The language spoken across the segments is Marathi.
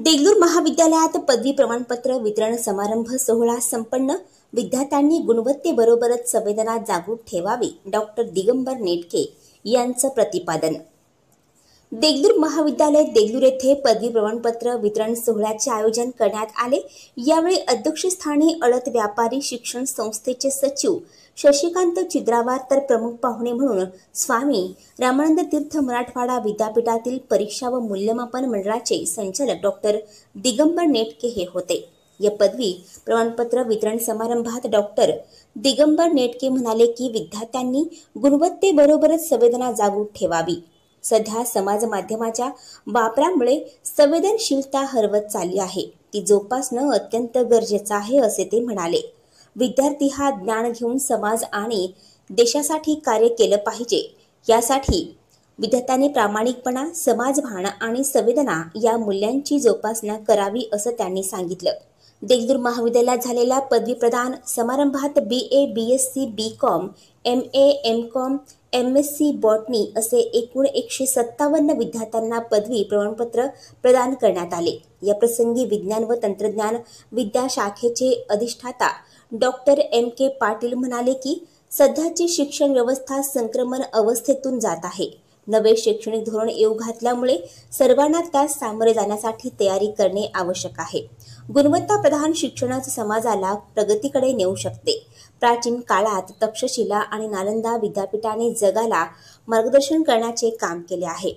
देगलूर महाविद्यालयात पदवी प्रमाणपत्र वितरण समारंभ सोहळा संपन्न। विद्यार्थ्यांनी गुणवत्तेबरोबरच संवेदना जागृत ठेवावी, डॉक्टर दिगंबर नेटके यांचं प्रतिपादन। देगलूर महाविद्यालय देगलूर येथे पदवी प्रमाणपत्र वितरण सोहळ्याचे आयोजन करण्यात आले। यावेळी अध्यक्षस्थानी अडत व्यापारी शिक्षण संस्थेचे सचिव शशिकांत चिद्रावार तर प्रमुख पाहुणे म्हणून स्वामी रामानंद तीर्थ मराठवाडा विद्यापीठातील परीक्षा व मूल्यमापन मंडळाचे संचालक डॉक्टर दिगंबर नेटके हे होते। या पदवी प्रमाणपत्र वितरण समारंभात डॉक्टर दिगंबर नेटके म्हणाले की विद्यार्थ्यांनी गुणवत्तेबरोबरच संवेदना जागृत ठेवावी। सध्या समाज माध्यमाच्या वापरामुळे संवेदनशीलता हरवत चालली आहे, ती जोपासणं अत्यंत गरजेचं आहे असे ते म्हणाले। विद्यार्थी हा ज्ञान घेऊन समाज आणि देशासाठी कार्य केलं पाहिजे। यासाठी विद्यार्थ्यांनी प्रामाणिकपणा, समाजभान आणि संवेदना या मूल्यांची जोपासना करावी असं त्यांनी सांगितलं। देगलूर महाविद्यालयात झालेल्या पदवी प्रदान समारंभात BA, BSc, BCom, MA, MCom, MSc botany असे एकूण 157 विद्यार्थ्यांना पदवी प्रमाणपत्र प्रदान करण्यात आले। या प्रसंगी विज्ञान व तंत्रज्ञान विद्याशाखेचे अधिष्ठाता डॉक्टर MK पाटील म्हणाले की सध्याची शिक्षण व्यवस्था संक्रमण अवस्थेतून जात आहे। नवे शैक्षणिक धोरण येऊ घातल्यामुळे सर्वांना त्यास सामोरे जाण्यासाठी तयारी करणे आवश्यक आहे। गुणवत्ता प्रधान शिक्षणच समाजाला प्रगतीकडे नेऊ शकते। प्राचीन काळात तक्षशिला आणि नालंदा विद्यापीठाने जगाला मार्गदर्शन करण्याचे काम केले आहे।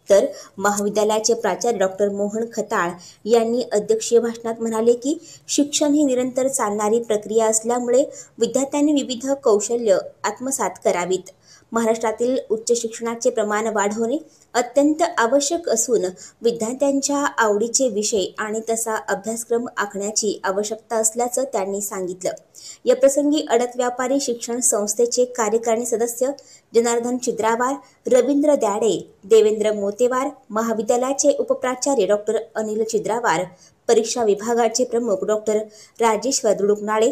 तर महाविद्यालयाचे प्राचार्य डॉक्टर मोहन खताळ यांनी अध्यक्षीय भाषणात म्हणाले की शिक्षण ही निरंतर चालणारी प्रक्रिया असल्यामुळे विद्यार्थ्यांनी विविध कौशल्य आत्मसात करावीत। महाराष्ट्रातील उच्च शिक्षणाचे प्रमाण वाढवणे अत्यंत आवश्यक असून विद्यार्थ्यांच्या आवडीचे विषय आणि तसा अभ्यासक्रम आखण्याची आवश्यकता असल्याचं त्यांनी सांगितलं। या प्रसंगी अडत व्यापारी शिक्षण संस्थेचे कार्यकारिणी सदस्य जनार्दन चिद्रावार, रवींद्र द्याडे, देवेंद्र मोतेवार, महाविद्यालयाचे उपप्राचार्य डॉक्टर अनिल चिद्रावार, परीक्षा विभागाचे प्रमुख डॉक्टर राजेश वदुडुकनाळे,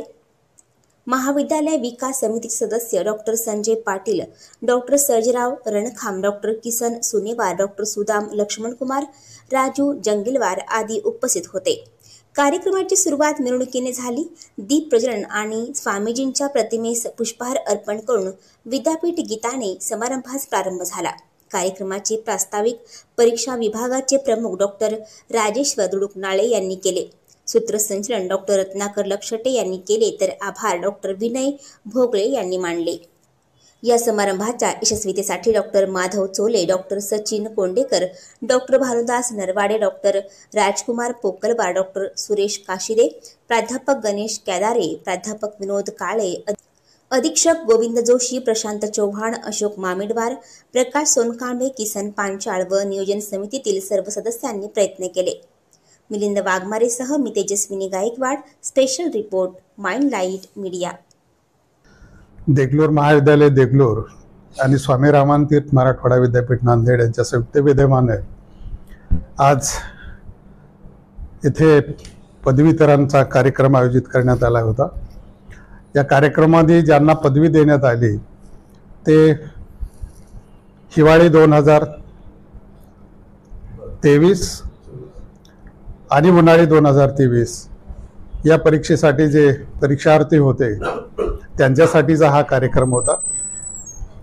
महाविद्यालय विकास समिती सदस्य doctor Sanjay Patil, doctor Sarjerao Rankham, doctor Kisan Sunewar, doctor Sudam Laxmankumar, Raju Jangilwar आदी उपस्थित होते। कार्यक्रमाची सुरुवात मिरवणुकीने झाली। दीप प्रज्वलन आणि स्वामीजींच्या प्रतिमेस पुष्पहार अर्पण करून विद्यापीठ गीताने समारंभास प्रारंभ झाला। कार्यक्रमाचे प्रास्ताविक परीक्षा विभागाचे प्रमुख डॉक्टर राजेश वदुडुकनाळे यांनी केले। सूत्रसंचलन डॉक्टर रत्नाकर लक्षटे यांनी केले तर आभार डॉक्टर विनय भोगळे यांनी मानले। या समारंभाच्या यशस्वीतेसाठी doctor Madhav Chole, doctor Sachin Kondekar, doctor Bhanudas Narwade, doctor Rajkumar Pokalwar, doctor Suresh Kashide, प्राध्यापक गणेश केदारे, प्राध्यापक विनोद काळे, अधीक्षक गोविंद जोशी, प्रशांत चौहान, अशोक मामिडवार, प्रकाश सोनकांबे, किसन पांचाळ व नियोजन समितीतील सर्व सदस्यांनी प्रयत्न केले। मिलिंद वाघमारेसह मी Tejaswini Gaikwad, special report, Mind Light Media. Degloor महाविद्यालय देगलूर आणि स्वामी रामानंद तीर्थ मराठवाडा विद्यापीठ नांदेड यांच्या संयुक्त विद्यमाने आज इथे पदवीधरांचा कार्यक्रम आयोजित करण्यात आला होता। या कार्यक्रमामध्ये ज्यांना पदवी देण्यात आली ते हिवाळी 2023 आणि उन्हाळी 2023 या परीक्षेसाठी जे परीक्षार्थी होते त्यांच्यासाठीचा हा कार्यक्रम होता।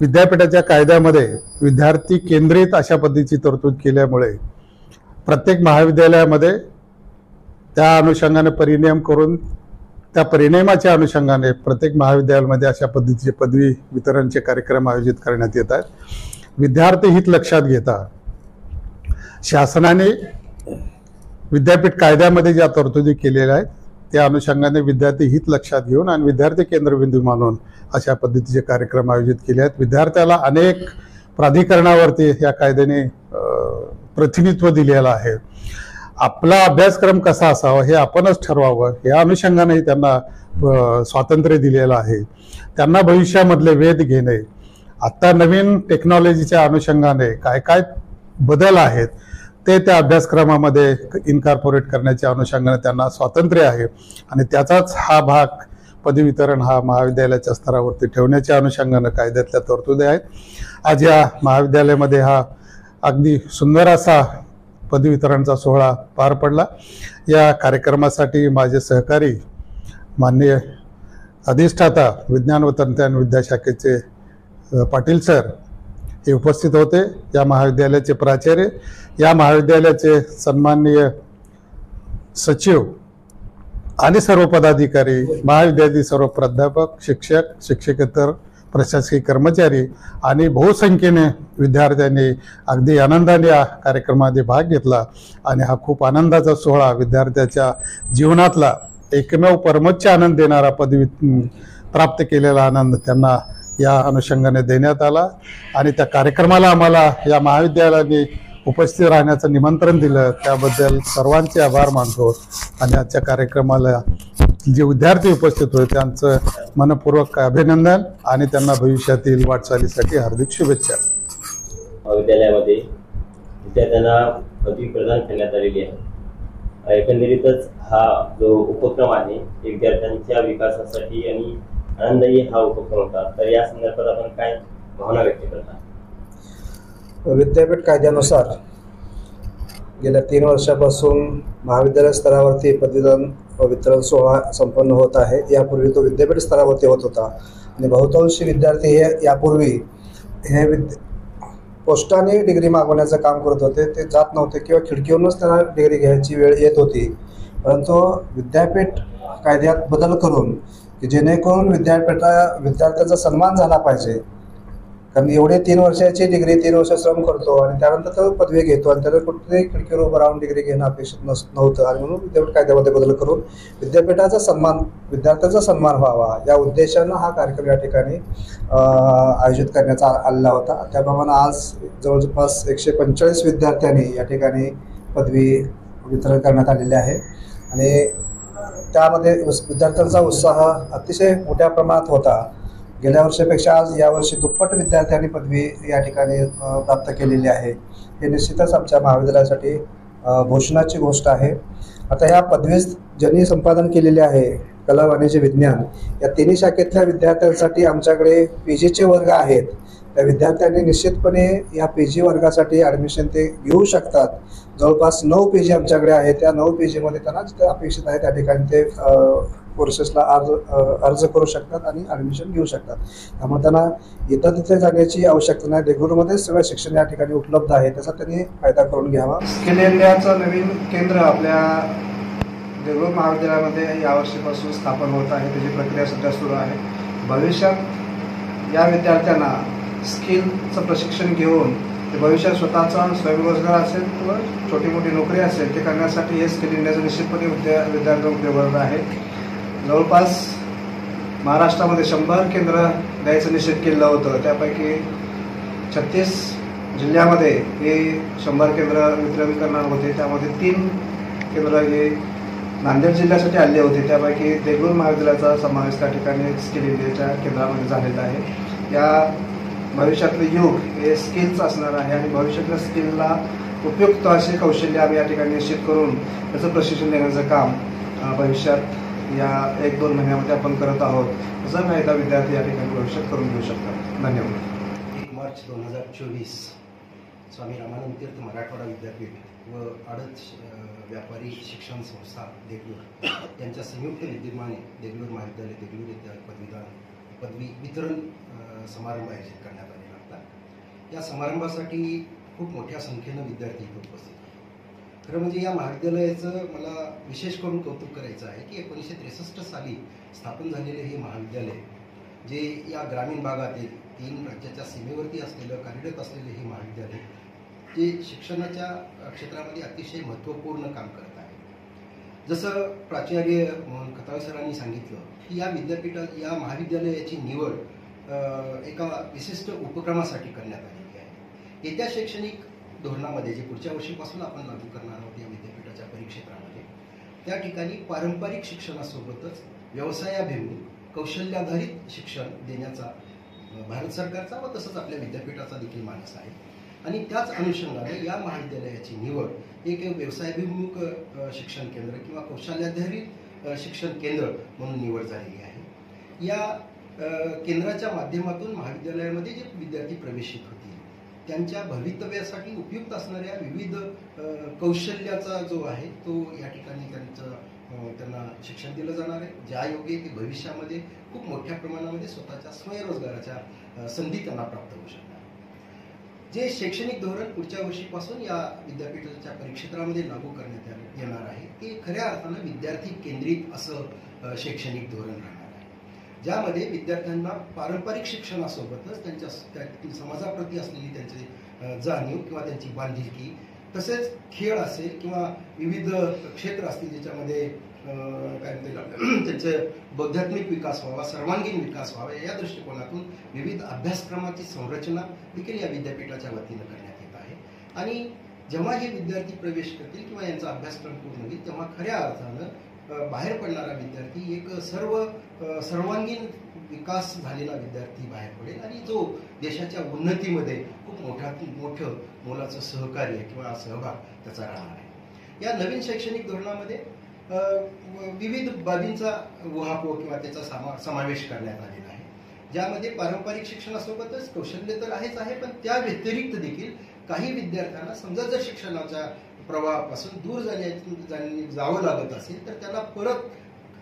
विद्यापीठाच्या कायद्यामध्ये विद्यार्थी केंद्रित अशा पद्धतीची तरतूद केल्यामुळे प्रत्येक महाविद्यालयामध्ये त्या अनुषंगाने परिनियम करून त्या परिनियमाच्या अनुषंगाने प्रत्येक महाविद्यालयामध्ये अशा पद्धतीचे पदवी वितरणचे कार्यक्रम आयोजित करण्यात येत आहेत। विद्यार्थी हित लक्षात घेता शासनाने विद्यापीठ कायद्यामध्ये ज्या तरतुदी केलेल्या आहेत त्या अनुषंगाने विद्यार्थी हित लक्षात घेऊन आणि विद्यार्थी केंद्रबिंदू मानून अशा पद्धतीचे कार्यक्रम आयोजित केले आहेत। विद्यार्थ्याला अनेक प्राधिकरणावरती या कायद्याने प्रतिनिधित्व दिलेलं आहे। आपला अभ्यासक्रम कसा असावा हे आपणच ठरवावं या अनुषंगाने त्यांना स्वातंत्र्य दिलेलं आहे। त्यांना भविष्यामधले वेध घेणे, आता नवीन टेक्नॉलॉजीच्या अनुषंगाने काय काय बदल आहेत ते त्या अभ्यासक्रमामध्ये इन्कॉर्पोरेट करण्याच्या अनुषंगाने त्यांना स्वातंत्र्य आहे आणि त्याचाच हा भाग पदवी वितरण हा महाविद्यालयाच्या स्तरावरती ठेवण्याच्या अनुषंगाने कायद्यातल्या तरतुदी आहेत। आज या महाविद्यालयामध्ये हा अगदी सुंदर असा पदवी वितरणचा सोहळा पार पडला। या कार्यक्रमासाठी माझे सहकारी माननीय अधिष्ठाता विज्ञान व तंत्रज्ञान विद्याशाखेचे पाटील सर हे उपस्थित होते। या महाविद्यालयाचे प्राचार्य, या महाविद्यालयाचे सन्माननीय सचिव आणि सर्व पदाधिकारी, महाविद्यालयातील सर्व प्राध्यापक, शिक्षक, शिक्षकेतर प्रशासकीय कर्मचारी आणि बहुसंख्येने विद्यार्थ्यांनी अगदी आनंदाने या कार्यक्रमामध्ये भाग घेतला आणि हा खूप आनंदाचा सोहळा, विद्यार्थ्याच्या जीवनातला एकमेव परमोच्च आनंद देणारा पदवी प्राप्त केलेला आनंद त्यांना या अनुषंगाने देण्यात आला आणि त्या कार्यक्रमाला आम्हाला या महाविद्यालयाने उपस्थित राहण्याचं निमंत्रण दिलं, त्याबद्दल सर्वांचे आभार मानतो आणि आजच्या कार्यक्रमाला जे विद्यार्थी उपस्थित होते त्यांचं मनपूर्वक अभिनंदन आणि त्यांना भविष्यातील वाटचालीसाठी हार्दिक शुभेच्छा। महाविद्यालयामध्ये विद्यार्थ्यांना पदवी प्रदान करण्यात आलेली आहे। एकंदरीतच हा जो उपक्रम आहे विद्यार्थ्यांच्या विकासासाठी आणि आनंदही हा उपक्रम होता। तर या संदर्भात आपण काय भावना व्यक्त करता? विद्यापीठ कायद्यानुसार गेल्या 3 वर्षापासून महाविद्यालय स्तरावरती पदवीदान व वितरण सोहळा संपन्न होत आहे। यापूर्वी तो विद्यापीठ स्तरावरती होत होता आणि बहुतांशी विद्यार्थी हे यापूर्वी पोस्टाने डिग्री मागवण्याचं काम करत होते। ते जात नव्हते किंवा खिडकीवरूनच त्यांना डिग्री घ्यायची वेळ येत होती, परंतु विद्यापीठ कायद्यात बदल करून की जेणेकरून विद्यार्थ्याचा सन्मान झाला पाहिजे, कारण एवढे 3 वर्षाची डिग्री 3 वर्ष श्रम करतो आणि त्यानंतर तो पदवी घेतो आणि त्याला कुठेतरी खिडकीवर उभं राहून डिग्री घेणं अपेक्षित नव्हतं आणि म्हणून विद्यापीठ कायद्यामध्ये बदल करून विद्यापीठाचा सन्मान, विद्यार्थ्याचा सन्मान व्हावा या उद्देशानं हा कार्यक्रम या ठिकाणी आयोजित करण्याचा आलेला होता। त्याप्रमाणे आज जवळपास 145 विद्यार्थ्यांनी या ठिकाणी पदवी वितरण करण्यात आलेले आहे आणि त्यामध्ये विद्यार्थ्यांचा उत्साह अतिशय मोठ्या प्रमाणात होता। गेल्या वर्षापेक्षा आज यावर्षी दुप्पट विद्यार्थ्यांनी पदवी या ठिकाणी प्राप्त केलेली आहे। हे निश्चितच आमच्या महाविद्यालयासाठी भूषणाची गोष्ट आहे। आता ह्या पदवीस ज्यांनी संपादन केलेले आहे कला, वाणिज्य, विज्ञान या तिन्ही शाखेतल्या विद्यार्थ्यांसाठी आमच्याकडे PGचे वर्ग आहेत। त्या विद्यार्थ्यांनी निश्चितपणे या PG वर्गासाठी ॲडमिशन ते घेऊ शकतात। जवळपास 9 PG आमच्याकडे आहेत। त्या 9 PGमध्ये त्यांना जिथे अपेक्षित आहे त्या ठिकाणी ते कोर्सेसला अर्ज करू शकतात आणि ॲडमिशन घेऊ शकतात। त्यामुळे त्यांना इथं तिथे जाण्याची आवश्यकता नाही। देगलूरमध्ये सगळं शिक्षण या ठिकाणी उपलब्ध आहे, त्याचा त्यांनी फायदा करून घ्यावा। स्किल इंडियाचं नवीन केंद्र आपल्या देगलूर महाविद्यालयामध्ये यावर्षीपासून स्थापन होत आहे। त्याची प्रक्रिया सध्या सुरू आहे। भविष्यात या विद्यार्थ्यांना स्किलचं प्रशिक्षण घेऊन ते भविष्यात स्वतःचा स्वयंरोजगार असेल किंवा छोटी मोठी नोकरी असेल ते करण्यासाठी हे स्किल इंडियाचं निश्चितपणे विद्यार्थ्यांना उपयोग आहे। जवळपास महाराष्ट्रामध्ये 100 केंद्र द्यायचं निश्चित केलं होतं, त्यापैकी 36 जिल्ह्यामध्ये हे 100 केंद्र वितरण करणार होते। त्यामध्ये 3 केंद्र हे नांदेड जिल्ह्यासाठी आले होते, त्यापैकी देगलूर महाविद्यालयाचा समावेश त्या ठिकाणी स्किल इंडियाच्या केंद्रामध्ये झालेला आहे। या भविष्यातलं युग हे स्किलचं असणार आहे आणि भविष्यातल्या स्किलला उपयुक्त असे कौशल्य आम्ही या ठिकाणी निश्चित करून त्याचं प्रशिक्षण देण्याचं काम भविष्यात या 1-2 महिन्यामध्ये आपण करत आहोत। त्याचा फायदा विद्यार्थी या ठिकाणी भविष्यात करून घेऊ शकतात। धन्यवाद। 1 मार्च 2024 स्वामी रामानंद तीर्थ मराठवाडा विद्यापीठ व आडत व्यापारी शिक्षण संस्था देगलूर यांच्या संयुक्त विद्यमाने देगलूर महाविद्यालय देगलूर येथे पदवी वितरण समारंभ आयोजित करण्यात आलेला होता। या समारंभासाठी खूप मोठ्या संख्येनं विद्यार्थी उपस्थित होते। खरं म्हणजे या महाविद्यालयाचं मला विशेष करून कौतुक करायचं आहे की 1963 साली स्थापन झालेले हे महाविद्यालय जे या ग्रामीण भागातील 3 राज्याच्या सीमेवरती असलेलं कार्यरत असलेले हे महाविद्यालय जे शिक्षणाच्या क्षेत्रामध्ये अतिशय महत्त्वपूर्ण काम करत आहे। जसं प्राचार्य मोहन खताळ सरांनी सांगितलं की या महाविद्यालयाची निवड एका विशिष्ट उपक्रमासाठी करण्यात आलेली आहे। येत्या शैक्षणिक धोरणामध्ये जे पुढच्या वर्षीपासून आपण लागू करणार आहोत या विद्यापीठाच्या परिक्षेत्रामध्ये त्या ठिकाणी पारंपरिक शिक्षणासोबतच व्यवसायाभिमुख कौशल्याधारित शिक्षण देण्याचा भारत सरकारचा व तसंच आपल्या विद्यापीठाचा देखील मानस आहे आणि त्याच अनुषंगाने या महाविद्यालयाची निवड एक व्यवसायाभिमुख शिक्षण केंद्र किंवा कौशल्याधारित शिक्षण केंद्र म्हणून निवड झालेली आहे। या केंद्राच्या माध्यमातून महाविद्यालयामध्ये जे विद्यार्थी प्रवेशित होतील त्यांच्या भवितव्यासाठी उपयुक्त असणाऱ्या विविध कौशल्याचा जो आहे तो या ठिकाणी त्यांना शिक्षण दिलं जाणार आहे, ज्या योगे ते भविष्यामध्ये खूप मोठ्या प्रमाणामध्ये स्वतःच्या स्वयंरोजगाराच्या संधी त्यांना प्राप्त होऊ शकतात. जे शैक्षणिक धोरण पुढच्या वर्षीपासून या विद्यापीठाच्या परीक्षेत्रामध्ये लागू करण्यात येणार आहे ते खऱ्या अर्थानं विद्यार्थी केंद्रित असं शैक्षणिक धोरण राहणार आहे, ज्यामध्ये विद्यार्थ्यांना पारंपरिक शिक्षणासोबतच त्यांच्या समाजाप्रती असलेली त्यांची जाणीव किंवा त्यांची बांधिलकी, तसेच खेळ असेल किंवा विविध क्षेत्र असतील ज्याच्यामध्ये काय म्हणतात त्यांचे बौद्धात्मिक विकास व्हावा, सर्वांगीण विकास व्हावा, या दृष्टिकोनातून विविध अभ्यासक्रमाची संरचना देखील या विद्यापीठाच्या वतीनं करण्यात येत आहे. आणि जेव्हा हे विद्यार्थी प्रवेश करतील किंवा यांचा अभ्यासक्रम पूर्ण होईल तेव्हा खऱ्या अर्थानं बाहेर पडणारा विद्यार्थी एक सर्वांगीण विकास झालेला विद्यार्थी बाहेर पडेल आणि जो देशाच्या उन्नतीमध्ये खूप मोठं मोलाचं सहकार्य किंवा सहभाग त्याचा राहणार आहे. या नवीन शैक्षणिक धोरणामध्ये विविध बाबींचा उहापोह किंवा त्याचा समावेश करण्यात आलेला आहे, ज्यामध्ये पारंपरिक शिक्षणासोबतच कौशल्य तर आहेच आहे, पण त्या व्यतिरिक्त देखील काही विद्यार्थ्यांना समजा जर शिक्षणाच्या प्रवाहापासून दूर जावं लागत असेल तर त्याला परत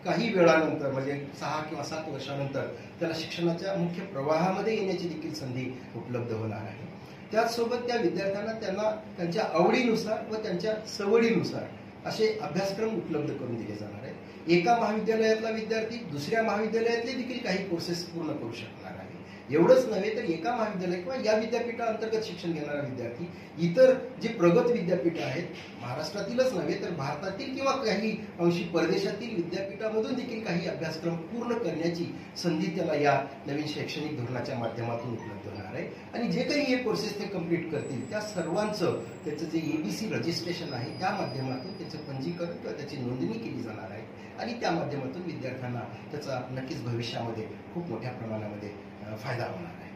काही वेळानंतर म्हणजे 6 किंवा 7 वर्षानंतर त्याला शिक्षणाच्या मुख्य प्रवाहामध्ये येण्याची देखील संधी उपलब्ध होणार आहे. त्याचसोबत त्या विद्यार्थ्यांना त्यांच्या आवडीनुसार व त्यांच्या सवडीनुसार असे अभ्यासक्रम उपलब्ध करून दिले जाणार आहेत. एका महाविद्यालयातला विद्यार्थी दुसऱ्या महाविद्यालयातले देखील काही कोर्सेस पूर्ण करू शकणार आहे. एवढंच नव्हे तर एका महाविद्यालय किंवा या विद्यापीठाअंतर्गत शिक्षण घेणारा विद्यार्थी इतर जे प्रगत विद्यापीठ आहेत महाराष्ट्रातीलच नव्हे तर भारतातील किंवा काही अंशी परदेशातील विद्यापीठामधून देखील काही अभ्यासक्रम पूर्ण करण्याची संधी त्याला या नवीन शैक्षणिक धोरणाच्या माध्यमातून उपलब्ध होणार आहे. आणि जे काही हे कोर्सेस ते कंप्लीट करतील त्या सर्वांचं त्याचं जे ABC रजिस्ट्रेशन आहे त्या माध्यमातून त्याचं पंजीकरण किंवा त्याची नोंदणी केली जाणार आहे आणि त्या माध्यमातून विद्यार्थ्यांना त्याचा नक्कीच भविष्यामध्ये खूप मोठ्या प्रमाणामध्ये फायदा होणार आहे.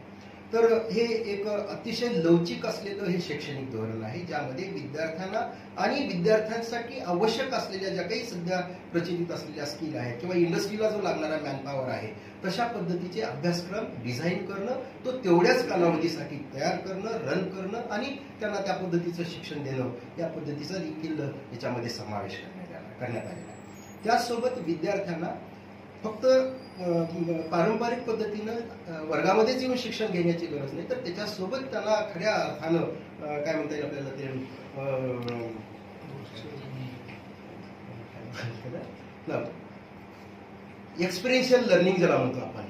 तर हे एक अतिशय लवचिक असलेलं हे शैक्षणिक धोरण आहे, ज्यामध्ये विद्यार्थ्यांना आणि विद्यार्थ्यांसाठी आवश्यक असलेल्या ज्या काही सध्या प्रचलित असलेल्या स्किल आहेत किंवा इंडस्ट्रीला जो लागणारा मॅनपॉवर आहे तशा पद्धतीचे अभ्यासक्रम डिझाईन करणं, तो तेवढ्याच कालावधीसाठी तयार करणं, रन करणं आणि त्यांना त्या पद्धतीचं शिक्षण देणं, या पद्धतीचा देखील याच्यामध्ये समावेश करण्यात आलेला आहे. त्याचसोबत विद्यार्थ्यांना फक्त पारंपरिक पद्धतीनं वर्गामध्येच येऊन शिक्षण घेण्याची गरज नाही, तर त्याच्यासोबत त्यांना खऱ्या अर्थानं काय म्हणता येईल आपल्याला ते एक्सपिरियन्शियल लर्निंग ज्याला म्हणतो आपण,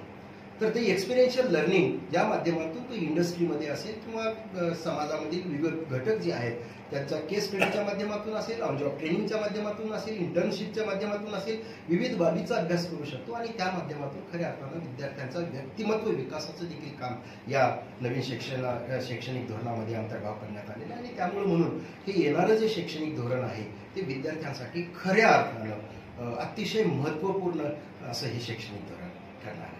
तर ते एक्सपिरियन्शियल लर्निंग ज्या माध्यमातून तो इंडस्ट्रीमध्ये असेल किंवा समाजामधील विविध घटक जे आहेत त्यांचा केस स्टडीच्या माध्यमातून असेल, ऑन जॉब ट्रेनिंगच्या माध्यमातून असेल, इंटर्नशिपच्या माध्यमातून असेल, विविध बाबीचा अभ्यास करू शकतो आणि त्या माध्यमातून खऱ्या अर्थानं विद्यार्थ्यांचा व्यक्तिमत्व विकासाचं देखील काम या नवीन शैक्षणिक धोरणामध्ये अंतर्भाव करण्यात आलेला आहे. आणि त्यामुळे म्हणून हे येणारं जे शैक्षणिक धोरण आहे ते विद्यार्थ्यांसाठी खऱ्या अर्थानं अतिशय महत्त्वपूर्ण असं हे शैक्षणिक धोरण ठरणार आहे.